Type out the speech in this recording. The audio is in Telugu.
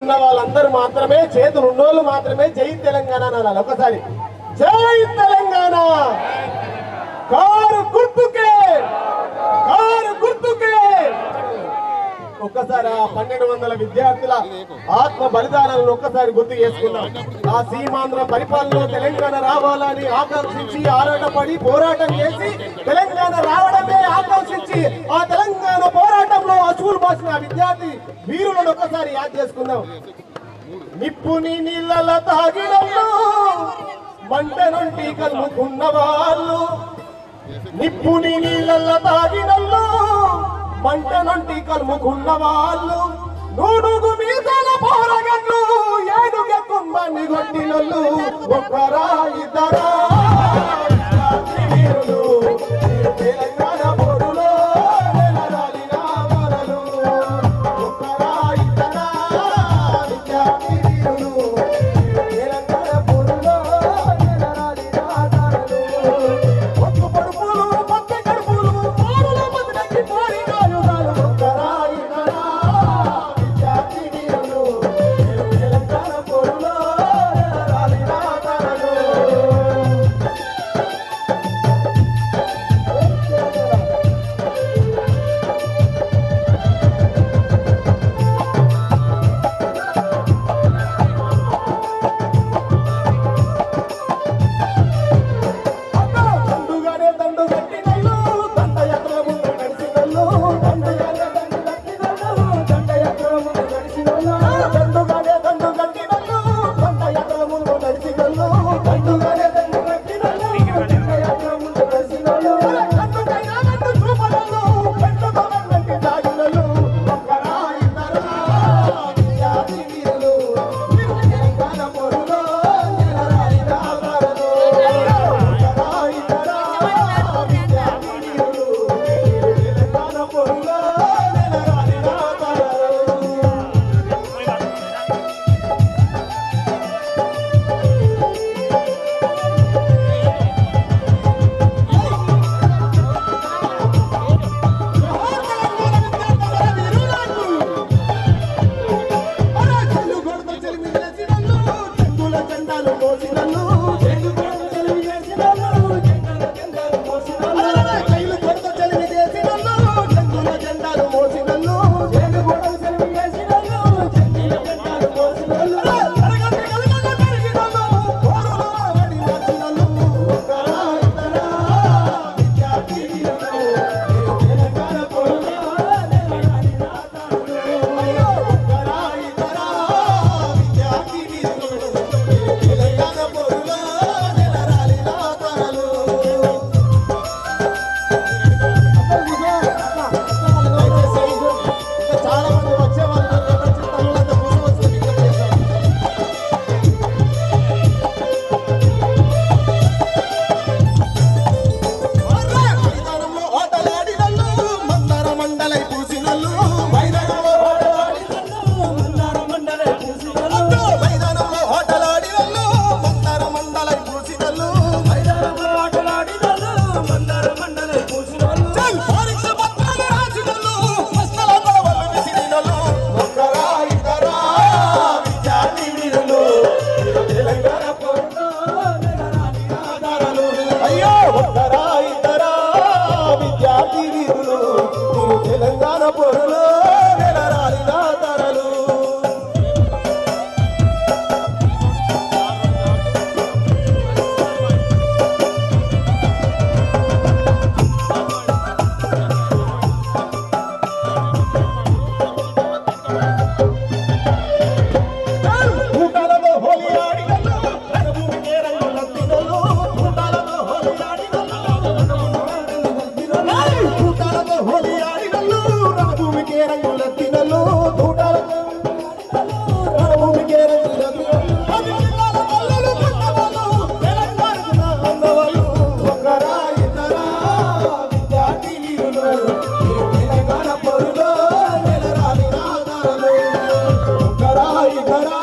వాళ్ళందరూ మాత్రమే చేతులు ఉన్నోళ్ళు మాత్రమే జై తెలంగాణ అనాలి. ఒకసారి జై తెలంగాణ. కారు గుర్తుకే, కారు గుర్తుకే. ఒక్కసారి ఆ 1200 విద్యార్థుల ఆత్మ బలిదానాలను ఒక్కసారి గుర్తు చేసుకున్నాం. ఆ సీమాంధ్ర పరిపాలనలో తెలంగాణ రావాలని ఆకాంక్షించి ఆరాటపడి పోరాటం చేసి తెలంగాణ రావడమే ఆకాంక్షించి ఆ తెలంగాణ పోరాటంలో అసూలు బాసిన విద్యార్థి వీరులను ఒక్కసారి యాద్ చేసుకుందాం. నిప్పుని నీళ్ళ తాగినట్లు మంట నుండి కలుముకున్న వాళ్ళు, నిప్పుని నీళ్ళ తాగినట్లు మంట నుండి కలుముకున్న వాళ్ళు, నూడుగు మీదల పోరగట్లు ఏడుగ కుంభాన్ని కొట్టినళ్ళు ఒక్కరా ఇద్దరా తెలంగాణ పోరులో నెలరాలిన వరలు ఒక్కరా ఇద్దరా విద్యార్థి వీరులు తెలంగాణ పోరులో నెలరాలిన వరలు ఒక్కు పడుపులు పక్క కడుపులు పోరుల బతుకి పోరి కాయుగాలు ఒక్కరా ఇద్దరా విద్యార్థి వీరులు తెలంగాణ పోరులో నెలరాలిన వరలు. దండుగానే దండు కట్టినల్లు దండయాత్ర ముందు నడిచినల్లు, దండయాత్ర దండు కట్టినల్లు దండయాత్ర ముందు నడిచినల్లు, దండుగానే దండు కట్టినల్లు దండయాత్ర ముందు నడిచినల్లు, దండుగానే దండు కట్టినల్లు దండయాత్ర ముందు నడిచినల్లు, దండుకైనా దండు చూపనల్లు పెట్టుకోవడానికి సాగినల్లు ఒక్కరా ఇద్దరా విద్యార్థి వీరులు తెలంగాణ పోరులో నెలరాలిన వరలు ఒక్కరా ఇద్దరా విద్యార్థి వీరులు తెలంగాణ పోరులో నెలరాలిన వరలు. చాలా మంది వచ్చేవాళ్ళు చిత్తంలో కూర్చోవచ్చు. మైదానంలో ఆటలాడినల్లు మందర మండలై పూసినల్లు, మైదానంలో ఆటలాడినల్లు మందర మండలై పూసినల్లు, మైదానంలో ఆటలాడినల్లు మందర మండలై పూసినల్లు, మైదానంలో ఆటలాడినల్లు మందర మండలై పూసినల్లు, పరీక్ష పత్రాలు రాసినల్లు ప్రశ్నల గొడవలు విసిరినల్లు ఒక్కరా ఇద్దరా విద్యార్థి వీరులు తెలంగాణ పోరులో నెలరాలిన వరలు. అయ్యో ఒక్కరా ఇద్దరా విద్యార్థి వీరులు తెలంగాణ పోరులో నెలరాలిన వరలు. ఊటాలతో హోలీ ఆడినల్లు రణభూమికే రంగులద్దినల్లు, ఊటాలతో హోలీ ఆడినల్లు ఊటాలతో హోలీ ఆడినల్లు రణభూమికే రంగులద్దినల్లు, ఊటాలతో రణభూమికే రంగులద్దినల్లు, పది జిల్లాల పల్లెలు పుట్టవాళ్ళు తెలంగాణ అన్నవాళ్ళు ఒక్కరా ఇద్దరా విద్యార్థి వీరులు తెలంగాణ పోరులో నెలరాలిన వరలు ఒక్కరా ఇద్దరా